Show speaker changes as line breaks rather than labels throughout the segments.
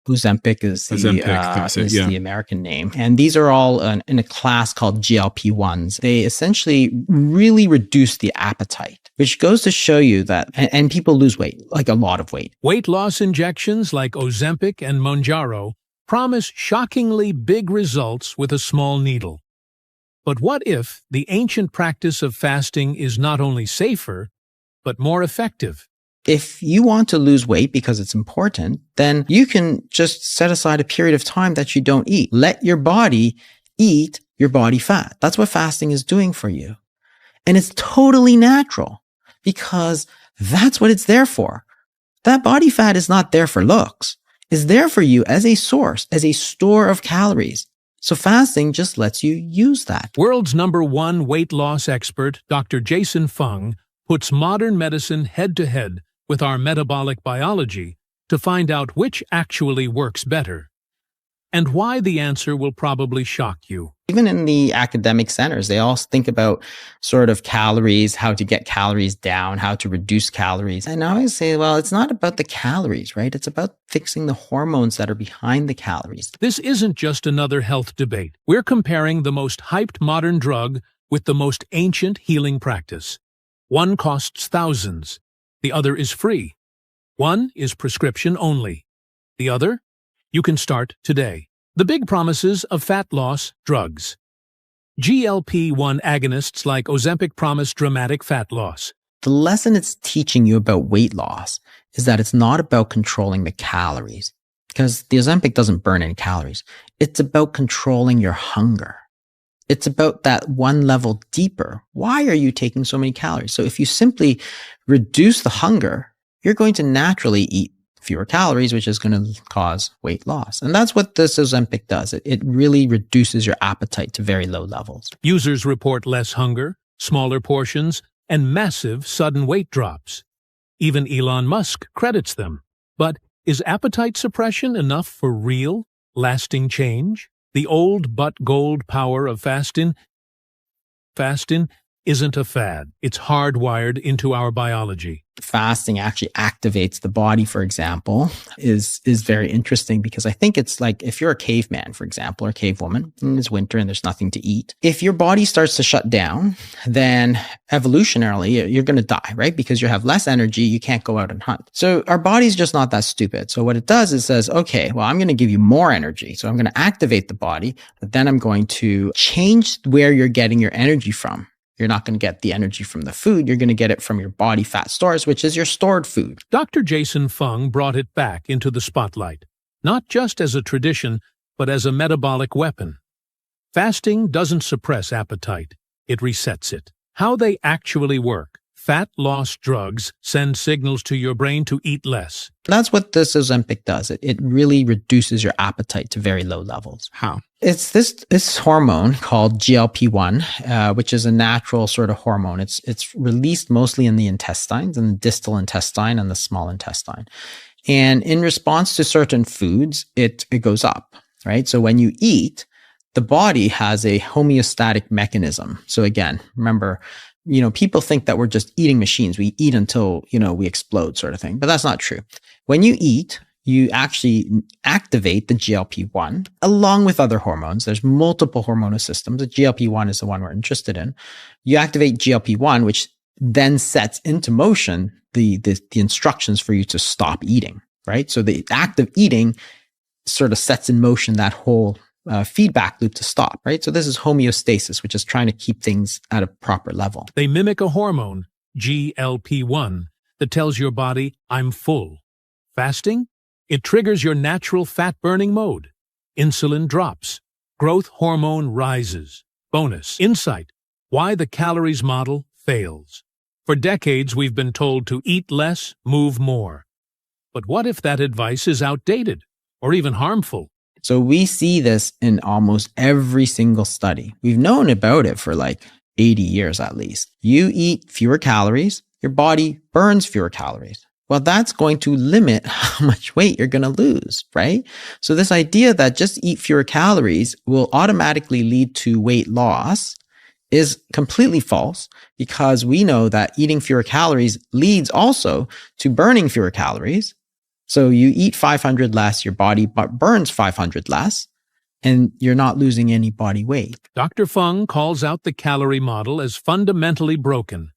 Ozempic is
Ozempic,
the American name. And these are all in a class called GLP-1s. They essentially really reduce the appetite, which goes to show you that, and people lose weight, like a lot of weight.
Weight loss injections like Ozempic and Mounjaro promise shockingly big results with a small needle. But what if the ancient practice of fasting is not only safer, but more effective?
If you want to lose weight because it's important, then you can just set aside a period of time that you don't eat. Let your body eat your body fat. That's what fasting is doing for you. And it's totally natural because that's what it's there for. That body fat is not there for looks. It's there for you as a source, as a store of calories. So fasting just lets you use that.
World's #1 weight loss expert, Dr. Jason Fung, puts modern medicine head-to-head with our metabolic biology to find out which actually works better. And why the answer will probably shock you.
Even in the academic centers, they all think about sort of calories, how to get calories down, how to reduce calories. And I always say, well, it's not about the calories, right? It's about fixing the hormones that are behind the calories.
This isn't just another health debate. We're comparing the most hyped modern drug with the most ancient healing practice. One costs thousands. The other is free. One is prescription only. The other? You can start today. The big promises of fat loss drugs. GLP-1 agonists like Ozempic promise dramatic fat loss.
The lesson it's teaching you about weight loss is that it's not about controlling the calories, because the Ozempic doesn't burn any calories. It's about controlling your hunger. It's about that one level deeper. Why are you taking so many calories? So if you simply reduce the hunger, you're going to naturally eat fewer calories, which is going to cause weight loss. And that's what this Ozempic does. It really reduces your appetite to very low levels.
Users report less hunger, smaller portions, and massive sudden weight drops. Even Elon Musk credits them. But is appetite suppression enough for real, lasting change? The old but gold power of fasting isn't a fad. It's hardwired into our biology.
Fasting actually activates the body, for example, is very interesting, because I think it's like if you're a caveman, for example, or a cavewoman, and it's winter and there's nothing to eat. If your body starts to shut down, then evolutionarily, you're going to die, right? Because you have less energy, you can't go out and hunt. So our body's just not that stupid. So what it does is says, okay, well, I'm going to give you more energy. So I'm going to activate the body, but then I'm going to change where you're getting your energy from. You're not going to get the energy from the food. You're going to get it from your body fat stores, which is your stored food.
Dr. Jason Fung brought it back into the spotlight, not just as a tradition, but as a metabolic weapon. Fasting doesn't suppress appetite. It resets it. How they actually work. Fat loss drugs send signals to your brain to eat less.
That's what this Ozempic does. It really reduces your appetite to very low levels.
How?
It's this hormone called GLP-1, which is a natural sort of hormone. It's released mostly in the intestines, in the distal intestine and the small intestine. And in response to certain foods, it goes up, right? So when you eat, the body has a homeostatic mechanism. So again, remember, people think that we're just eating machines. We eat until, we explode sort of thing. But that's not true. When you eat, you actually activate the GLP-1 along with other hormones. There's multiple hormonal systems. The GLP-1 is the one we're interested in. You activate GLP-1, which then sets into motion the instructions for you to stop eating, right? So the act of eating sort of sets in motion that whole feedback loop to stop, right? So this is homeostasis, which is trying to keep things at a proper level.
They mimic a hormone, GLP-1, that tells your body, I'm full. Fasting? It triggers your natural fat-burning mode. Insulin drops. Growth hormone rises. Bonus insight: why the calories model fails. For decades, we've been told to eat less, move more. But what if that advice is outdated or even harmful?
So we see this in almost every single study. We've known about it for like 80 years at least. You eat fewer calories, your body burns fewer calories. Well, that's going to limit how much weight you're going to lose, right? So this idea that just eat fewer calories will automatically lead to weight loss is completely false, because we know that eating fewer calories leads also to burning fewer calories, So you eat 500 less, your body burns 500 less, and you're not losing any body weight.
Dr. Fung calls out the calorie model as fundamentally broken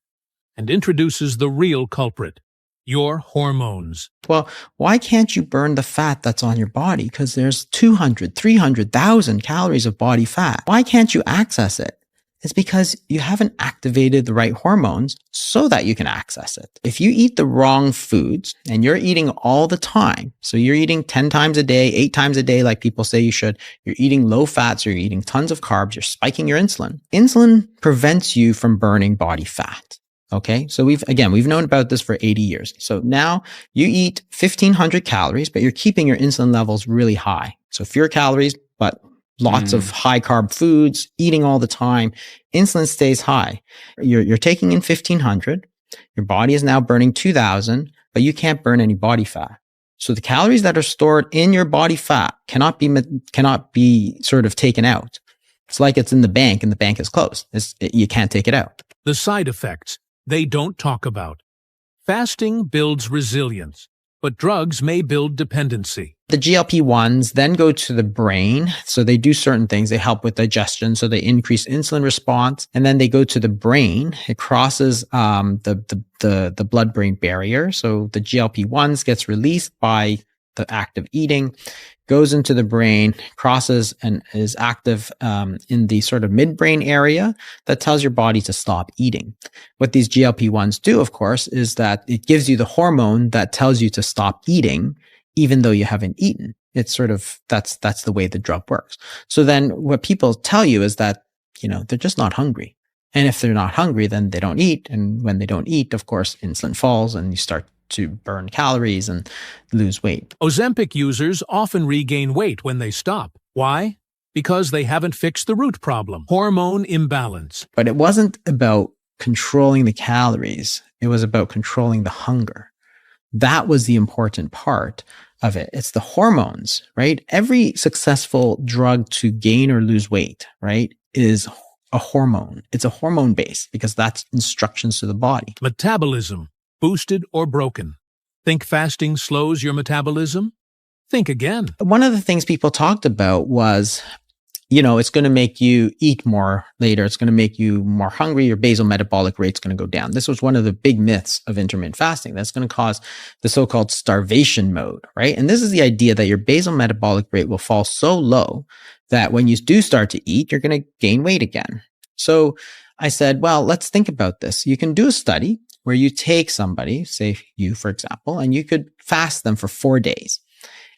and introduces the real culprit, your hormones.
Well, why can't you burn the fat that's on your body? Because there's 200, 300,000 calories of body fat. Why can't you access it? It's because you haven't activated the right hormones so that you can access it. If you eat the wrong foods and you're eating all the time, so you're eating 10 times a day, 8 times a day, like people say you should, you're eating low fats, or you're eating tons of carbs, you're spiking your insulin. Insulin prevents you from burning body fat. Okay. So we've known about this for 80 years. So now you eat 1,500 calories, but you're keeping your insulin levels really high. So fewer calories, but lots of high carb foods, eating all the time, insulin stays high. You're taking in 1,500. Your body is now burning 2,000, but you can't burn any body fat. So the calories that are stored in your body fat cannot be sort of taken out. It's like it's in the bank and the bank is closed. You can't take it out.
The side effects they don't talk about. Fasting builds resilience, but drugs may build dependency.
The GLP-1s then go to the brain. So they do certain things. They help with digestion. So they increase insulin response. And then they go to the brain. It crosses the blood-brain barrier. So the GLP-1s gets released by the act of eating, goes into the brain, crosses and is active in the sort of midbrain area that tells your body to stop eating. What these GLP-1s do, of course, is that it gives you the hormone that tells you to stop eating, even though you haven't eaten. It's sort of, that's the way the drug works. So then what people tell you is that, they're just not hungry. And if they're not hungry, then they don't eat. And when they don't eat, of course, insulin falls and you start to burn calories and lose weight.
Ozempic users often regain weight when they stop. Why? Because they haven't fixed the root problem, hormone imbalance.
But it wasn't about controlling the calories. It was about controlling the hunger. That was the important part of it. It's the hormones, right? Every successful drug to gain or lose weight, right, is a hormone. It's a hormone base because that's instructions to the body.
Metabolism, boosted or broken. Think fasting slows your metabolism? Think again.
One of the things people talked about was, it's going to make you eat more later. It's going to make you more hungry. Your basal metabolic rate's going to go down. This was one of the big myths of intermittent fasting. That's going to cause the so-called starvation mode, right? And this is the idea that your basal metabolic rate will fall so low that when you do start to eat, you're going to gain weight again. So I said, well, let's think about this. You can do a study where you take somebody, say you, for example, and you could fast them for 4 days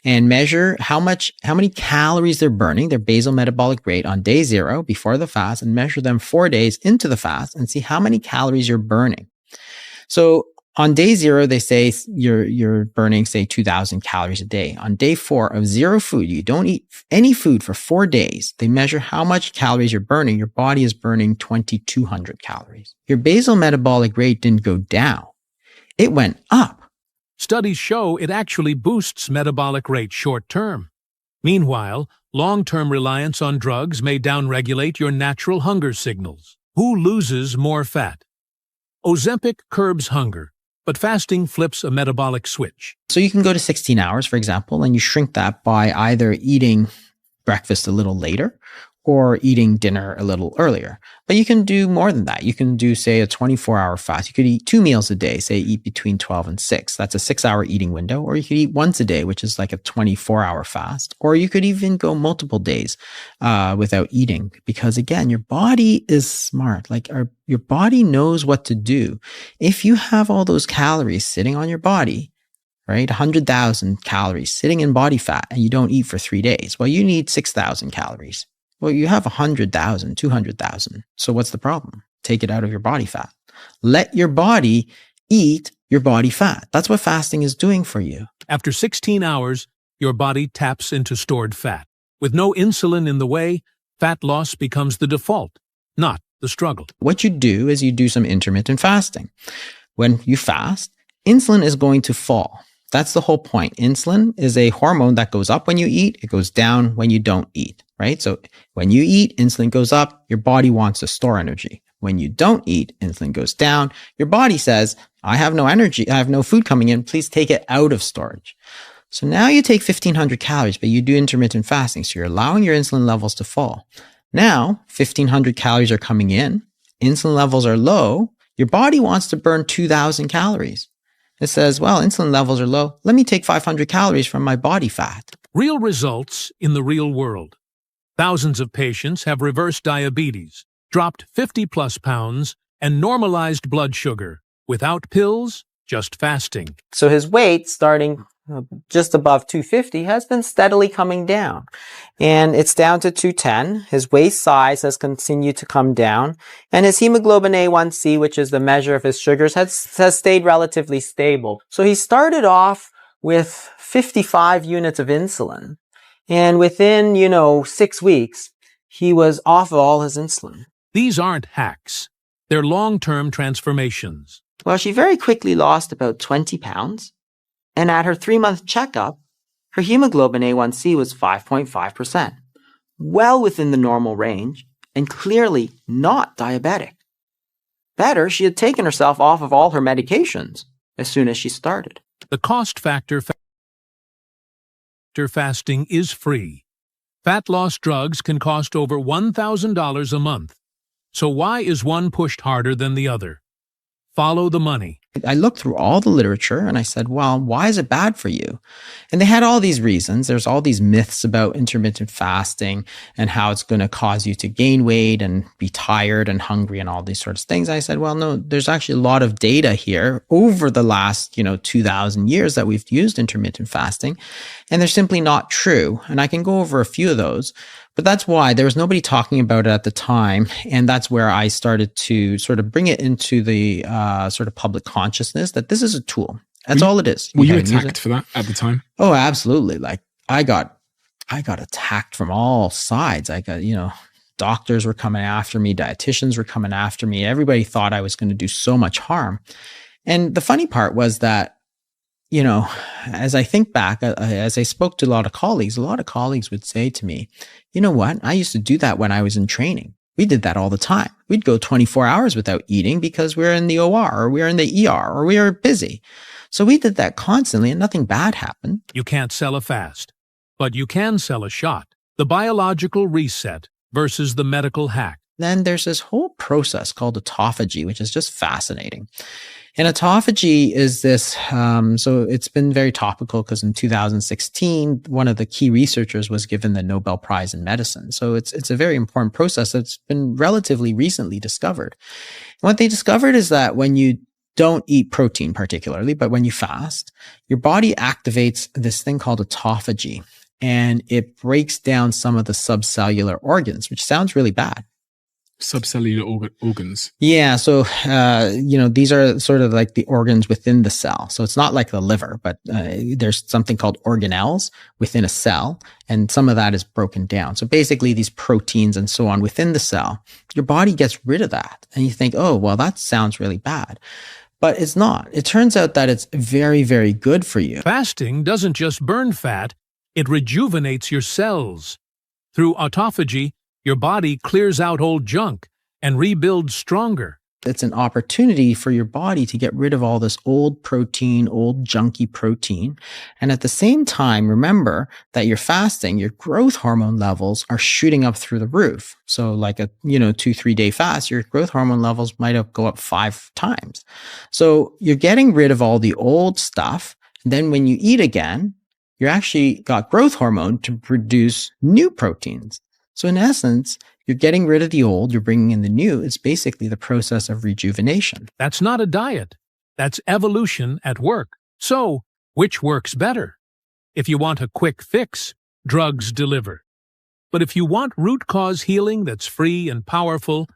and measure how many calories they're burning, their basal metabolic rate on day 0 before the fast, and measure them 4 days into the fast and see how many calories you're burning. So on day 0, they say you're burning, say, 2,000 calories a day. On day 4 of 0 food, you don't eat any food for 4 days. They measure how much calories you're burning. Your body is burning 2,200 calories. Your basal metabolic rate didn't go down. It went up.
Studies show it actually boosts metabolic rate short term. Meanwhile, long-term reliance on drugs may downregulate your natural hunger signals. Who loses more fat? Ozempic curbs hunger, but fasting flips a metabolic switch.
So you can go to 16 hours, for example, and you shrink that by either eating breakfast a little later or eating dinner a little earlier. But you can do more than that. You can do, say, a 24-hour fast. You could eat 2 meals a day, say eat between 12 and 6. That's a 6-hour eating window. Or you could eat once a day, which is like a 24-hour fast. Or you could even go multiple days without eating. Because again, your body is smart. Your body knows what to do. If you have all those calories sitting on your body, right, 100,000 calories sitting in body fat, and you don't eat for 3 days, well, you need 6,000 calories. Well, you have 100,000, 200,000. So what's the problem? Take it out of your body fat. Let your body eat your body fat. That's what fasting is doing for you.
After 16 hours, your body taps into stored fat. With no insulin in the way, fat loss becomes the default, not the struggle.
What you do is you do some intermittent fasting. When you fast, insulin is going to fall. That's the whole point. Insulin is a hormone that goes up when you eat. It goes down when you don't eat, right? So when you eat, insulin goes up. Your body wants to store energy. When you don't eat, insulin goes down. Your body says, I have no energy, I have no food coming in, please take it out of storage. So now you take 1,500 calories, but you do intermittent fasting. So you're allowing your insulin levels to fall. Now, 1,500 calories are coming in, insulin levels are low, your body wants to burn 2,000 calories. It says, well, insulin levels are low, let me take 500 calories from my body fat.
Real results in the real world. Thousands of patients have reversed diabetes, dropped 50-plus pounds, and normalized blood sugar without pills, just fasting.
So his weight, starting just above 250, has been steadily coming down. And it's down to 210. His waist size has continued to come down. And his hemoglobin A1C, which is the measure of his sugars, has stayed relatively stable. So he started off with 55 units of insulin. And within, 6 weeks, he was off of all his insulin.
These aren't hacks. They're long-term transformations.
Well, she very quickly lost about 20 pounds. And at her 3-month checkup, her hemoglobin A1C was 5.5%, well within the normal range, and clearly not diabetic. Better, she had taken herself off of all her medications as soon as she started.
The cost factor fasting is free. Fat loss drugs can cost over $1,000 a month. So why is one pushed harder than the other? Follow the money.
I looked through all the literature and I said, well, why is it bad for you? And they had all these reasons. There's all these myths about intermittent fasting and how it's going to cause you to gain weight and be tired and hungry and all these sorts of things. I said, well, no, there's actually a lot of data here over the last, 2,000 years that we've used intermittent fasting, and they're simply not true. And I can go over a few of those. But that's why there was nobody talking about it at the time. And that's where I started to sort of bring it into the sort of public consciousness that this is a tool. That's all it is.
Were you attacked for that at the time?
Oh, absolutely. Like I got attacked from all sides. I got, doctors were coming after me, dietitians were coming after me. Everybody thought I was going to do so much harm. And the funny part was that, as I think back, as I spoke to a lot of colleagues would say to me, you know what? I used to do that when I was in training. We did that all the time. We'd go 24 hours without eating because we're in the OR or we're in the ER or we were busy. So we did that constantly and nothing bad happened.
You can't sell a fast, but you can sell a shot. The biological reset versus the medical hack.
Then there's this whole process called autophagy, which is just fascinating. And autophagy is this, so it's been very topical because in 2016, one of the key researchers was given the Nobel Prize in medicine. So it's a very important process that's been relatively recently discovered. And what they discovered is that when you don't eat protein particularly, but when you fast, your body activates this thing called autophagy, and it breaks down some of the subcellular organs, which sounds really bad.
Subcellular organs.
Yeah. So, these are sort of like the organs within the cell. So it's not like the liver, but there's something called organelles within a cell. And some of that is broken down. So basically these proteins and so on within the cell, your body gets rid of that. And you think, oh, well, that sounds really bad. But it's not. It turns out that it's very, very good for you.
Fasting doesn't just burn fat, it rejuvenates your cells. Through autophagy, your body clears out old junk and rebuilds stronger.
It's an opportunity for your body to get rid of all this old protein, old junky protein. And at the same time, remember that you're fasting, your growth hormone levels are shooting up through the roof. So like a, 2-3 day fast, your growth hormone levels might go up 5 times. So you're getting rid of all the old stuff. Then when you eat again, you actually got growth hormone to produce new proteins. So in essence, you're getting rid of the old, you're bringing in the new. It's basically the process of rejuvenation.
That's not a diet. That's evolution at work. So, which works better? If you want a quick fix, drugs deliver. But if you want root cause healing that's free and powerful,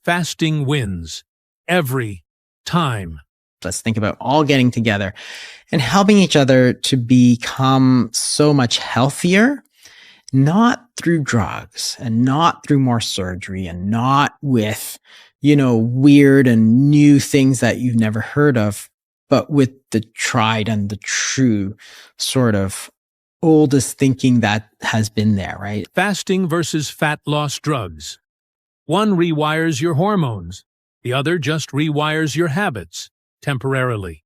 fasting wins. Every time.
Let's think about all getting together and helping each other to become so much healthier. Not through drugs and not through more surgery and not with, weird and new things that you've never heard of, but with the tried and the true sort of oldest thinking that has been there, right?
Fasting versus fat loss drugs. One rewires your hormones. The other just rewires your habits, temporarily.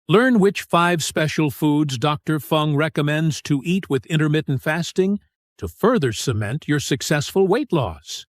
Learn which 5 special foods Dr. Fung recommends to eat with intermittent fasting to further cement your successful weight loss.